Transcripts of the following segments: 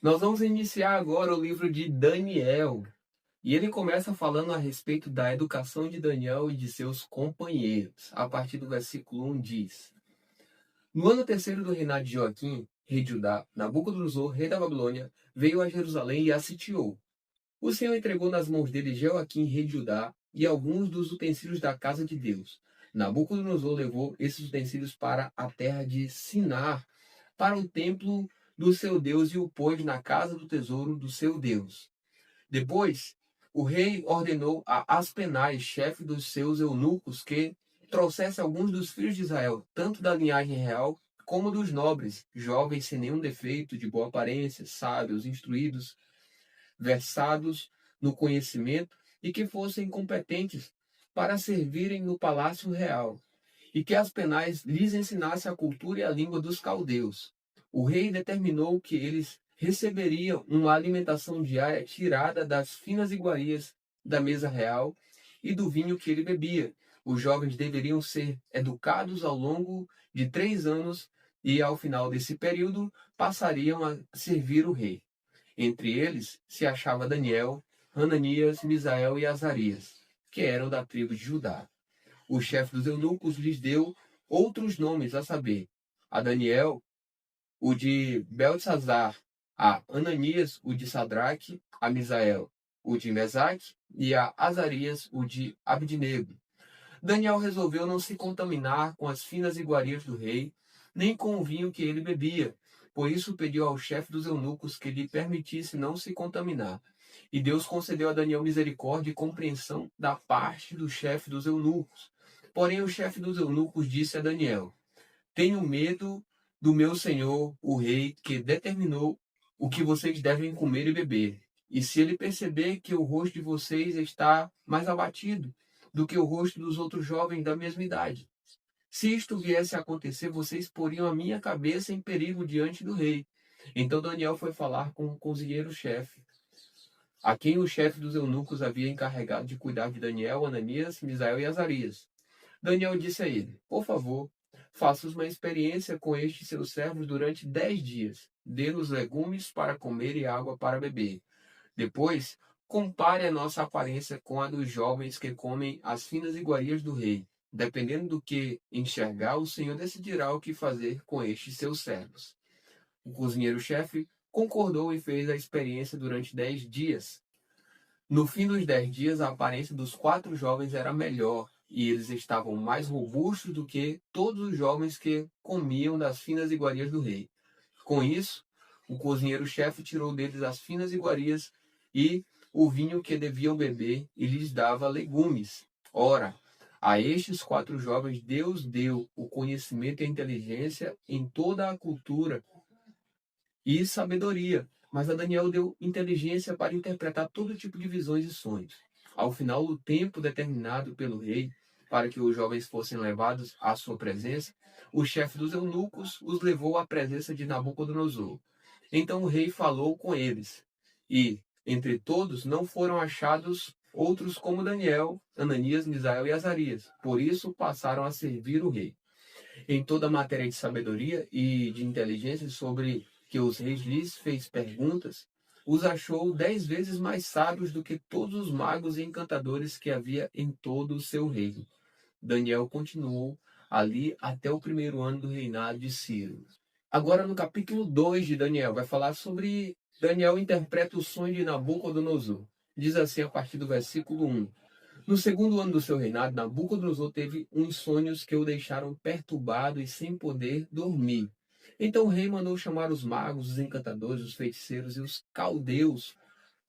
Nós vamos iniciar agora o livro de Daniel. E ele começa falando a respeito da educação de Daniel e de seus companheiros. A partir do versículo 1 diz: No ano terceiro do reinado de Joaquim, rei de Judá, Nabucodonosor, rei da Babilônia, veio a Jerusalém e a sitiou. O Senhor entregou nas mãos dele Joaquim, rei de Judá, e alguns dos utensílios da casa de Deus. Nabucodonosor levou esses utensílios para a terra de Sinar, para o templo do seu Deus, e o pôs na casa do tesouro do seu Deus. Depois, o rei ordenou a Aspenaz, chefe dos seus eunucos, que trouxesse alguns dos filhos de Israel, tanto da linhagem real como dos nobres, jovens sem nenhum defeito, de boa aparência, sábios, instruídos, versados no conhecimento e que fossem competentes para servirem no palácio real, e que Aspenaz lhes ensinasse a cultura e a língua dos caldeus. O rei determinou que eles receberiam uma alimentação diária tirada das finas iguarias da mesa real e do vinho que ele bebia. Os jovens deveriam ser educados ao longo de 3 anos e, ao final desse período, passariam a servir o rei. Entre eles se achava Daniel, Hananias, Misael e Azarias, que eram da tribo de Judá. O chefe dos eunucos lhes deu outros nomes, a saber, a Daniel, o de Beltesazar, a Ananias, o de Sadraque, a Misael, o de Mesaque, e a Azarias, o de Abidnego. Daniel resolveu não se contaminar com as finas iguarias do rei, nem com o vinho que ele bebia. Por isso pediu ao chefe dos eunucos que lhe permitisse não se contaminar. E Deus concedeu a Daniel misericórdia e compreensão da parte do chefe dos eunucos. Porém, o chefe dos eunucos disse a Daniel: Tenho medo do meu senhor, o rei, que determinou o que vocês devem comer e beber. E se ele perceber que o rosto de vocês está mais abatido do que o rosto dos outros jovens da mesma idade, se isto viesse a acontecer, vocês poriam a minha cabeça em perigo diante do rei. Então Daniel foi falar com o cozinheiro-chefe, a quem o chefe dos eunucos havia encarregado de cuidar de Daniel, Ananias, Misael e Azarias. Daniel disse a ele: Por favor, faça uma experiência com estes seus servos durante 10 dias. Dê-nos legumes para comer e água para beber. Depois, compare a nossa aparência com a dos jovens que comem as finas iguarias do rei. Dependendo do que enxergar, o Senhor decidirá o que fazer com estes seus servos. O cozinheiro-chefe concordou e fez a experiência durante 10 dias. No fim dos 10 dias, a aparência dos 4 jovens era melhor, e eles estavam mais robustos do que todos os jovens que comiam das finas iguarias do rei. Com isso, o cozinheiro-chefe tirou deles as finas iguarias e o vinho que deviam beber, e lhes dava legumes. Ora, a estes 4 jovens Deus deu o conhecimento e a inteligência em toda a cultura e sabedoria, mas a Daniel deu inteligência para interpretar todo tipo de visões e sonhos. Ao final do tempo determinado pelo rei para que os jovens fossem levados à sua presença, o chefe dos eunucos os levou à presença de Nabucodonosor. Então o rei falou com eles, e, entre todos, não foram achados outros como Daniel, Ananias, Misael e Azarias. Por isso passaram a servir o rei. Em toda a matéria de sabedoria e de inteligência sobre que os reis lhes fez perguntas, os achou 10 vezes mais sábios do que todos os magos e encantadores que havia em todo o seu reino. Daniel continuou ali até o primeiro ano do reinado de Ciro. Agora, no capítulo 2 de Daniel, vai falar sobre Daniel interpreta o sonho de Nabucodonosor. Diz assim a partir do versículo 1. No segundo ano do seu reinado, Nabucodonosor teve uns sonhos que o deixaram perturbado e sem poder dormir. Então o rei mandou chamar os magos, os encantadores, os feiticeiros e os caldeus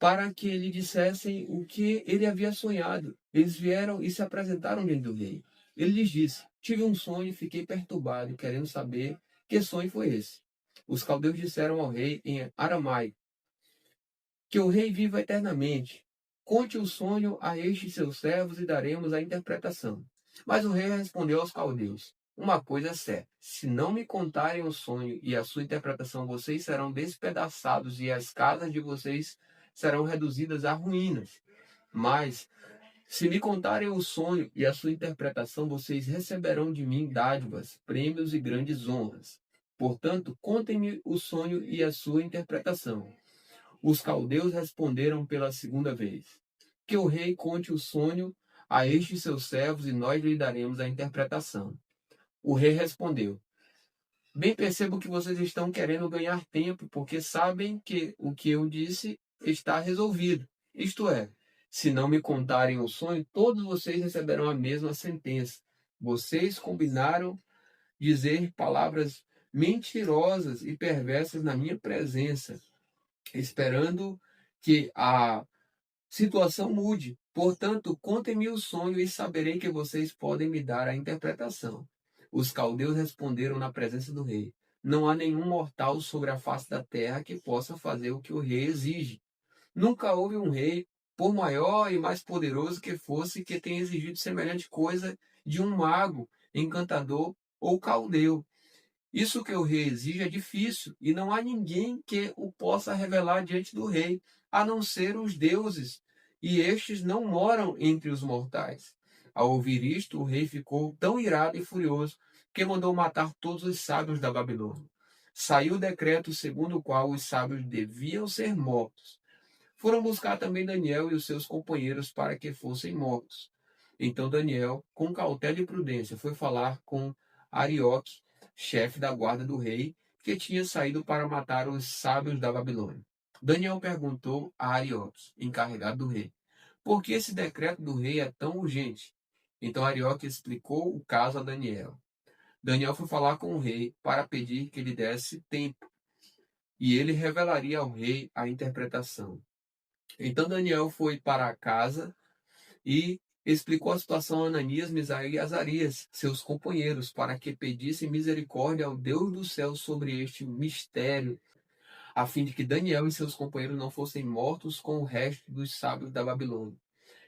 para que lhe dissessem o que ele havia sonhado. Eles vieram e se apresentaram diante do rei. Ele lhes disse: Tive um sonho e fiquei perturbado, querendo saber que sonho foi esse. Os caldeus disseram ao rei em aramaico: Que o rei viva eternamente. Conte o sonho a estes seus servos e daremos a interpretação. Mas o rei respondeu aos caldeus: Uma coisa é certa: se não me contarem o sonho e a sua interpretação, vocês serão despedaçados e as casas de vocês serão reduzidas a ruínas. Mas, se me contarem o sonho e a sua interpretação, vocês receberão de mim dádivas, prêmios e grandes honras. Portanto, contem-me o sonho e a sua interpretação. Os caldeus responderam pela segunda vez: que o rei conte o sonho a estes seus servos e nós lhe daremos a interpretação. O rei respondeu: bem percebo que vocês estão querendo ganhar tempo, porque sabem que o que eu disse está resolvido. Isto é, se não me contarem o sonho, todos vocês receberão a mesma sentença. Vocês combinaram dizer palavras mentirosas e perversas na minha presença, esperando que a situação mude. Portanto, contem-me o sonho e saberei que vocês podem me dar a interpretação. Os caldeus responderam na presença do rei: não há nenhum mortal sobre a face da terra que possa fazer o que o rei exige. Nunca houve um rei, por maior e mais poderoso que fosse, que tenha exigido semelhante coisa de um mago, encantador ou caldeu. Isso que o rei exige é difícil, e não há ninguém que o possa revelar diante do rei, a não ser os deuses, e estes não moram entre os mortais. Ao ouvir isto, o rei ficou tão irado e furioso que mandou matar todos os sábios da Babilônia. Saiu o decreto segundo o qual os sábios deviam ser mortos. Foram buscar também Daniel e os seus companheiros para que fossem mortos. Então Daniel, com cautela e prudência, foi falar com Arioque, chefe da guarda do rei, que tinha saído para matar os sábios da Babilônia. Daniel perguntou a Arioque, encarregado do rei: por que esse decreto do rei é tão urgente? Então Arioque explicou o caso a Daniel. Daniel foi falar com o rei para pedir que lhe desse tempo, e ele revelaria ao rei a interpretação. Então Daniel foi para casa e explicou a situação a Ananias, Misael e Azarias, seus companheiros, para que pedissem misericórdia ao Deus do céu sobre este mistério, a fim de que Daniel e seus companheiros não fossem mortos com o resto dos sábios da Babilônia.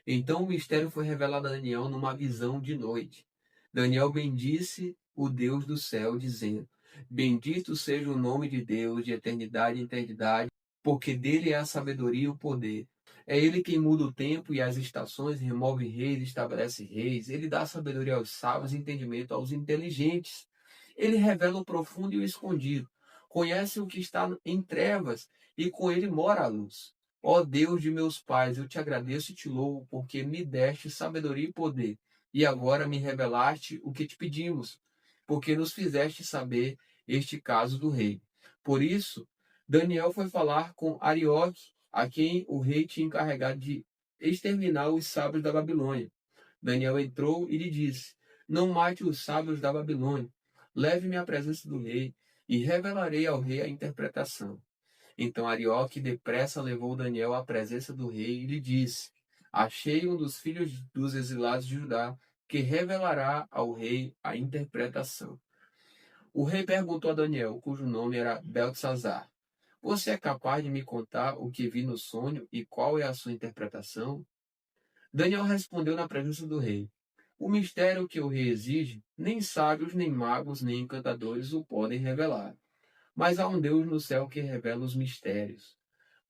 Então o mistério foi revelado a Daniel numa visão de noite. Daniel bendisse o Deus do céu, dizendo: bendito seja o nome de Deus de eternidade em eternidade, porque dele é a sabedoria e o poder. É ele quem muda o tempo e as estações, remove reis, estabelece reis. Ele dá sabedoria aos sábios e entendimento aos inteligentes. Ele revela o profundo e o escondido. Conhece o que está em trevas e com ele mora a luz. Ó Deus de meus pais, eu te agradeço e te louvo, porque me deste sabedoria e poder. E agora me revelaste o que te pedimos, porque nos fizeste saber este caso do rei. Por isso, Daniel foi falar com Arioque, a quem o rei tinha encarregado de exterminar os sábios da Babilônia. Daniel entrou e lhe disse: não mate os sábios da Babilônia. Leve-me à presença do rei e revelarei ao rei a interpretação. Então Arioque depressa levou Daniel à presença do rei e lhe disse: achei um dos filhos dos exilados de Judá que revelará ao rei a interpretação. O rei perguntou a Daniel, cujo nome era Beltesazar: você é capaz de me contar o que vi no sonho e qual é a sua interpretação? Daniel respondeu na presença do rei: o mistério que o rei exige, nem sábios, nem magos, nem encantadores o podem revelar. Mas há um Deus no céu que revela os mistérios.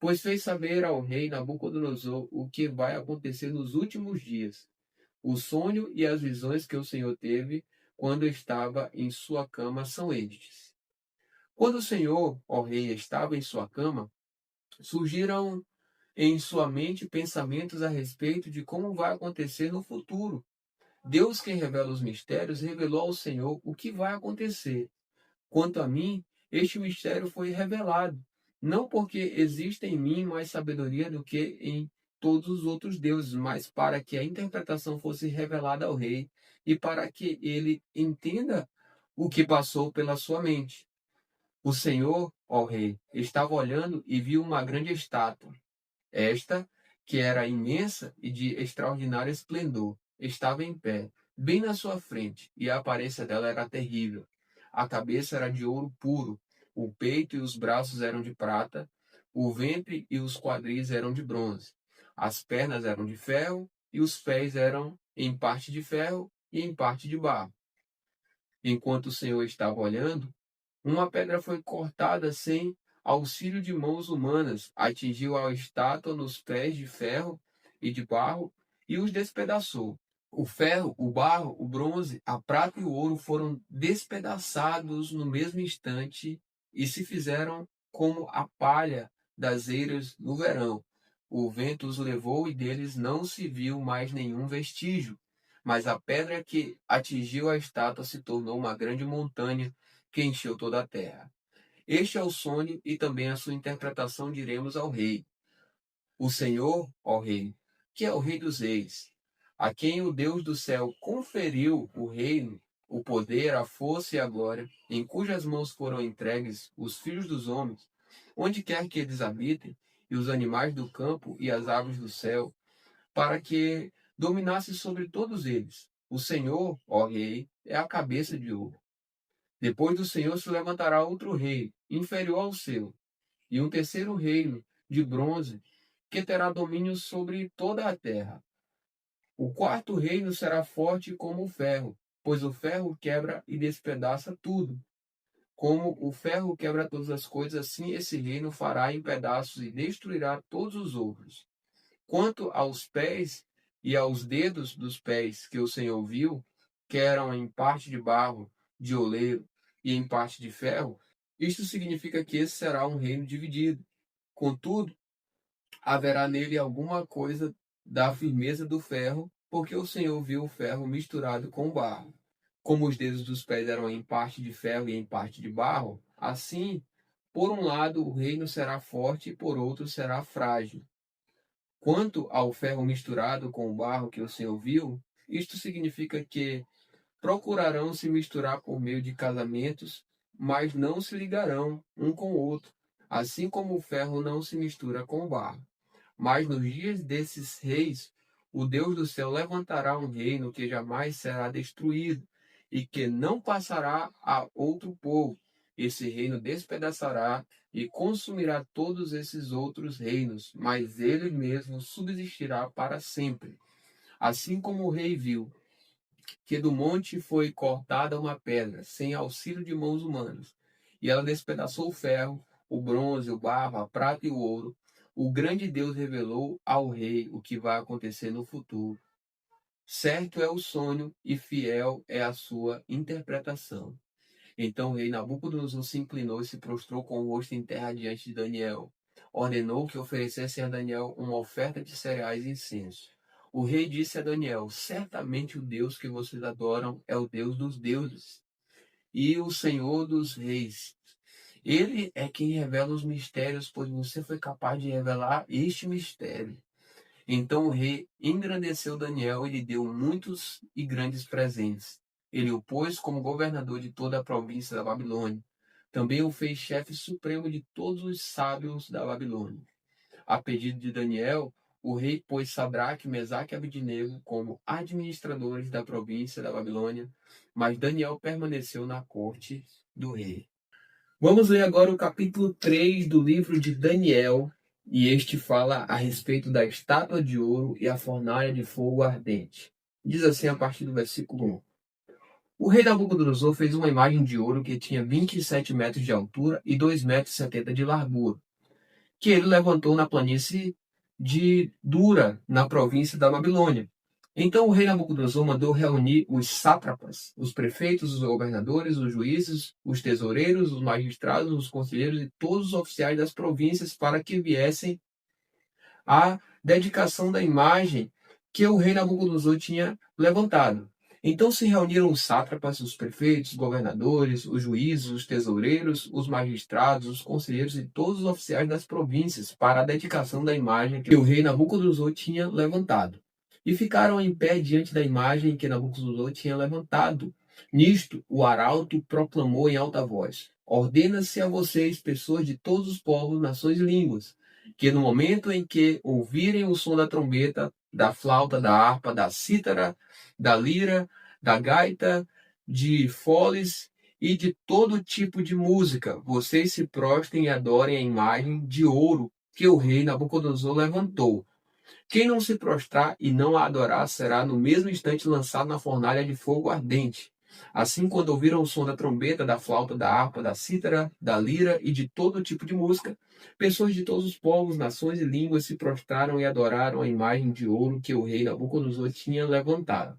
Pois fez saber ao rei Nabucodonosor o que vai acontecer nos últimos dias, o sonho e as visões que o Senhor teve quando estava em sua cama são estes. Quando o Senhor, ó rei, estava em sua cama, surgiram em sua mente pensamentos a respeito de como vai acontecer no futuro. Deus, quem revela os mistérios, revelou ao Senhor o que vai acontecer. Quanto a mim, este mistério foi revelado, não porque existe em mim mais sabedoria do que em todos os outros deuses, mas para que a interpretação fosse revelada ao rei e para que ele entenda o que passou pela sua mente. O Senhor, ó rei, estava olhando e viu uma grande estátua. Esta, que era imensa e de extraordinário esplendor, estava em pé, bem na sua frente, e a aparência dela era terrível. A cabeça era de ouro puro, o peito e os braços eram de prata, o ventre e os quadris eram de bronze. As pernas eram de ferro e os pés eram em parte de ferro e em parte de barro. Enquanto o Senhor estava olhando, uma pedra foi cortada sem auxílio de mãos humanas, atingiu a estátua nos pés de ferro e de barro e os despedaçou. O ferro, o barro, o bronze, a prata e o ouro foram despedaçados no mesmo instante e se fizeram como a palha das eiras no verão. O vento os levou e deles não se viu mais nenhum vestígio. Mas a pedra que atingiu a estátua se tornou uma grande montanha que encheu toda a terra. Este é o sonho e também a sua interpretação diremos ao rei. O Senhor, ó Rei, que é o Rei dos Reis, a quem o Deus do céu conferiu o reino, o poder, a força e a glória, em cujas mãos foram entregues os filhos dos homens, onde quer que eles habitem, e os animais do campo e as aves do céu, para que dominasse sobre todos eles. O Senhor, ó Rei, é a cabeça de ouro. Depois do Senhor se levantará outro rei, inferior ao seu, e um terceiro reino, de bronze, que terá domínio sobre toda a terra. O quarto reino será forte como o ferro, pois o ferro quebra e despedaça tudo. Como o ferro quebra todas as coisas, assim esse reino fará em pedaços e destruirá todos os outros. Quanto aos pés e aos dedos dos pés que o Senhor viu, que eram em parte de barro, de oleiro e em parte de ferro, isto significa que esse será um reino dividido. Contudo, haverá nele alguma coisa da firmeza do ferro, porque o Senhor viu o ferro misturado com o barro. Como os dedos dos pés eram em parte de ferro e em parte de barro, assim, por um lado o reino será forte e por outro será frágil. Quanto ao ferro misturado com o barro que o Senhor viu, isto significa que procurarão se misturar por meio de casamentos, mas não se ligarão um com o outro, assim como o ferro não se mistura com o barro. Mas nos dias desses reis, o Deus do céu levantará um reino que jamais será destruído e que não passará a outro povo. Esse reino despedaçará e consumirá todos esses outros reinos, mas ele mesmo subsistirá para sempre. Assim como o rei viu que do monte foi cortada uma pedra, sem auxílio de mãos humanas, e ela despedaçou o ferro, o bronze, o barro, a prata e o ouro. O grande Deus revelou ao rei o que vai acontecer no futuro. Certo é o sonho e fiel é a sua interpretação. Então o rei Nabucodonosor se inclinou e se prostrou com o rosto em terra diante de Daniel. Ordenou que oferecessem a Daniel uma oferta de cereais e incenso. O rei disse a Daniel: certamente o Deus que vocês adoram é o Deus dos deuses e o Senhor dos reis. Ele é quem revela os mistérios, pois você foi capaz de revelar este mistério. Então o rei engrandeceu Daniel e lhe deu muitos e grandes presentes. Ele o pôs como governador de toda a província da Babilônia. Também o fez chefe supremo de todos os sábios da Babilônia. A pedido de Daniel, o rei pôs Sadraque, Mesaque e Abednego como administradores da província da Babilônia, mas Daniel permaneceu na corte do rei. Vamos ler agora o capítulo 3 do livro de Daniel, e este fala a respeito da estátua de ouro e a fornalha de fogo ardente. Diz assim a partir do versículo 1. O rei Nabucodonosor fez uma imagem de ouro que tinha 27 metros de altura e 2,70 metros de largura, que ele levantou na planície de Dura, na província da Babilônia. Então o rei Nabucodonosor mandou reunir os sátrapas, os prefeitos, os governadores, os juízes, os tesoureiros, os magistrados, os conselheiros e todos os oficiais das províncias para que viessem à dedicação da imagem que o rei Nabucodonosor tinha levantado. Então se reuniram os sátrapas, os prefeitos, os governadores, os juízes, os tesoureiros, os magistrados, os conselheiros e todos os oficiais das províncias para a dedicação da imagem que o rei Nabucodonosor tinha levantado. E ficaram em pé diante da imagem que Nabucodonosor tinha levantado. Nisto, o arauto proclamou em alta voz: ordena-se a vocês, pessoas de todos os povos, nações e línguas, que no momento em que ouvirem o som da trombeta, da flauta, da harpa, da cítara, da lira, da gaita, de foles e de todo tipo de música, vocês se prostrem e adorem a imagem de ouro que o rei Nabucodonosor levantou. Quem não se prostrar e não a adorar será no mesmo instante lançado na fornalha de fogo ardente. Assim, quando ouviram o som da trombeta, da flauta, da harpa, da cítara, da lira e de todo tipo de música, pessoas de todos os povos, nações e línguas se prostraram e adoraram a imagem de ouro que o rei Nabucodonosor tinha levantado.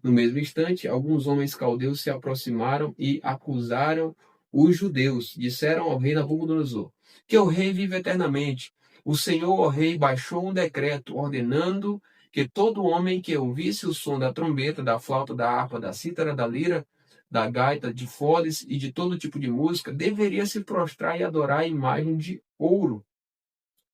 No mesmo instante, alguns homens caldeus se aproximaram e acusaram os judeus. Disseram ao rei Nabucodonosor: que o rei vive eternamente. O Senhor, ó rei, baixou um decreto ordenando que todo homem que ouvisse o som da trombeta, da flauta, da harpa, da cítara, da lira, da gaita, de foles e de todo tipo de música deveria se prostrar e adorar a imagem de ouro.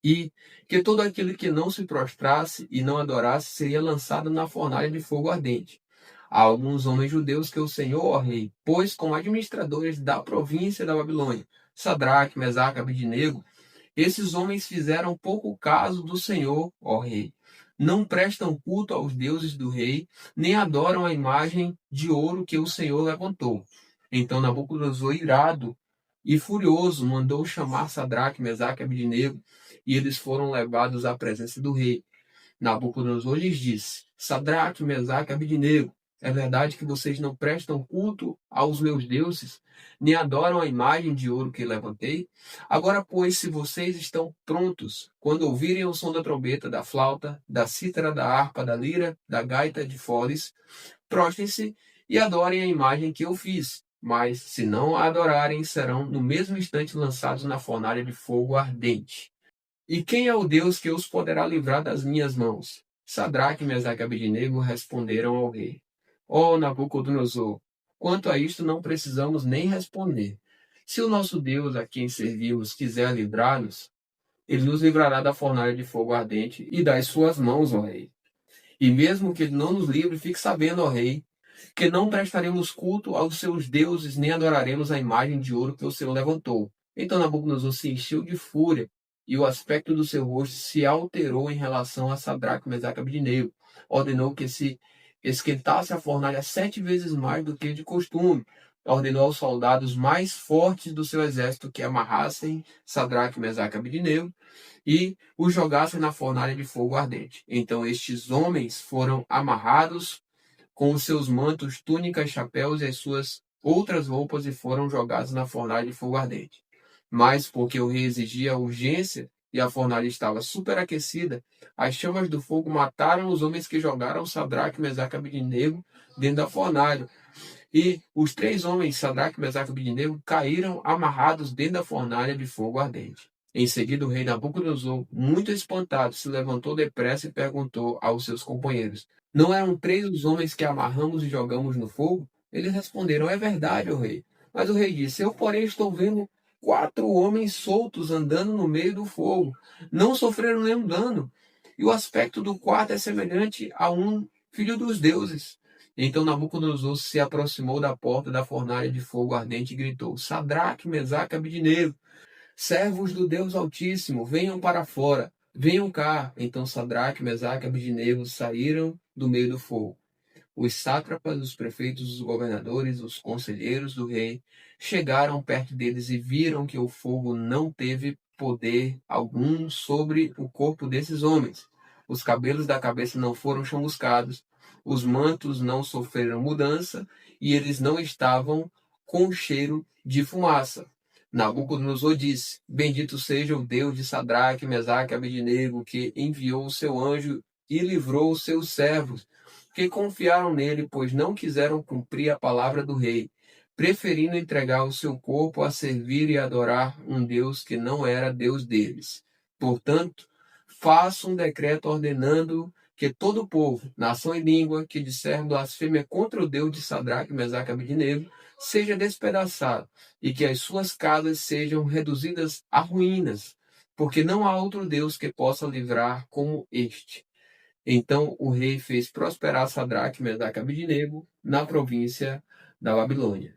E que todo aquele que não se prostrasse e não adorasse seria lançado na fornalha de fogo ardente. Há alguns homens judeus que o Senhor, ó rei, pôs como administradores da província da Babilônia, Sadraque, Mesaque, Abednego. Esses homens fizeram pouco caso do Senhor, ó rei. Não prestam culto aos deuses do rei, nem adoram a imagem de ouro que o Senhor levantou. Então Nabucodonosor, irado e furioso, mandou chamar Sadraque, Mesaque e Abednego, e eles foram levados à presença do rei. Nabucodonosor lhes disse: Sadraque, Mesaque e Abednego, é verdade que vocês não prestam culto aos meus deuses, nem adoram a imagem de ouro que levantei? Agora, pois, se vocês estão prontos, quando ouvirem o som da trombeta, da flauta, da cítara, da harpa, da lira, da gaita, de foles, prostrem-se e adorem a imagem que eu fiz. Mas, se não a adorarem, serão no mesmo instante lançados na fornalha de fogo ardente. E quem é o Deus que os poderá livrar das minhas mãos? Sadraque, Mesaque e Abednego responderam ao rei: Ó Nabucodonosor, quanto a isto não precisamos nem responder. Se o nosso Deus, a quem servimos, quiser livrar-nos, ele nos livrará da fornalha de fogo ardente e das suas mãos, ó rei. E mesmo que ele não nos livre, fique sabendo, ó rei, que não prestaremos culto aos seus deuses, nem adoraremos a imagem de ouro que o Senhor levantou. Então Nabucodonosor se encheu de fúria, e o aspecto do seu rosto se alterou em relação a Sadraque, Mesaque e Abednego. Ordenou que se esquentasse a fornalha 7 vezes mais do que de costume. Ordenou aos soldados mais fortes do seu exército que amarrassem Sadraque, Mesaque e Abednego e os jogassem na fornalha de fogo ardente. Então estes homens foram amarrados com os seus mantos, túnicas, chapéus e as suas outras roupas e foram jogados na fornalha de fogo ardente. Mas, porque o rei exigia urgência e a fornalha estava superaquecida, as chamas do fogo mataram os homens que jogaram Sadraque, Mesaque e Abednego dentro da fornalha. E os 3 homens, Sadraque, Mesaque e Abednego, caíram amarrados dentro da fornalha de fogo ardente. Em seguida, o rei Nabucodonosor, muito espantado, se levantou depressa e perguntou aos seus companheiros: Não eram 3 os homens que amarramos e jogamos no fogo? Eles responderam: É verdade, ó rei. Mas o rei disse: Eu, porém, estou vendo 4 homens soltos andando no meio do fogo. Não sofreram nenhum dano. E o aspecto do quarto é semelhante a um filho dos deuses. Então Nabucodonosor se aproximou da porta da fornalha de fogo ardente e gritou: Sadraque, Mesaque e Abednego, servos do Deus Altíssimo, venham para fora, venham cá. Então Sadraque, Mesaque e Abednego saíram do meio do fogo. Os sátrapas, os prefeitos, os governadores, os conselheiros do rei chegaram perto deles e viram que o fogo não teve poder algum sobre o corpo desses homens. Os cabelos da cabeça não foram chamuscados, os mantos não sofreram mudança e eles não estavam com cheiro de fumaça. Nabucodonosor disse: Bendito seja o Deus de Sadraque, Mesaque e Abednego, que enviou o seu anjo e livrou os seus servos, que confiaram nele, pois não quiseram cumprir a palavra do rei, preferindo entregar o seu corpo a servir e adorar um Deus que não era Deus deles. Portanto, faço um decreto ordenando que todo o povo, nação e língua que disser blasfêmia contra o Deus de Sadraque, Mesaque e Abednego seja despedaçado e que as suas casas sejam reduzidas a ruínas, porque não há outro Deus que possa livrar como este. Então o rei fez prosperar Sadraque, Mesaque e Abednego na província da Babilônia.